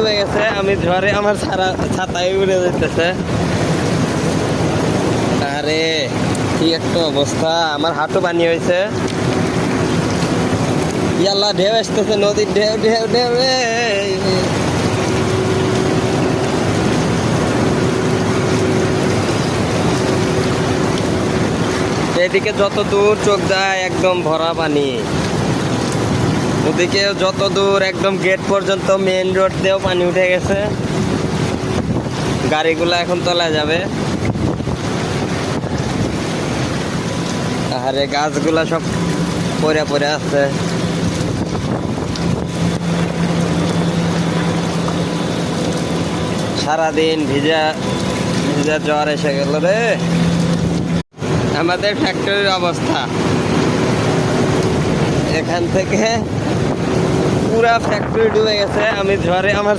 ডুবে গেছে, আমি ঝড়ে আমার ছাতায় উড়ে যেতেছে। আরে কি একটা অবস্থা, আমার হাঁটু পানি হয়েছে। ইয়াল্লা ঢেউ আসতেছে, নদীর ঢেউ ঢেউ ঢেউ রে। এদিকে যত দূর চোখ যায় একদম ভরা পানি, ওদিকে যত দূর একদম গেট পর্যন্ত মেইন রোড দিয়েও পানি উঠে গেছে। গাড়িগুলো এখন তলায় যাবে। আরে গাছগুলা সব পড়ে পড়ে আছে। সারাদিন ভিজা ভিজা জ্বর এসে গেল রে। আমাদের ফ্যাক্টরির অবস্থা, এখান থেকে পুরা ফ্যাক্টরি ডুবে গেছে। আমি ঝড়ে আমার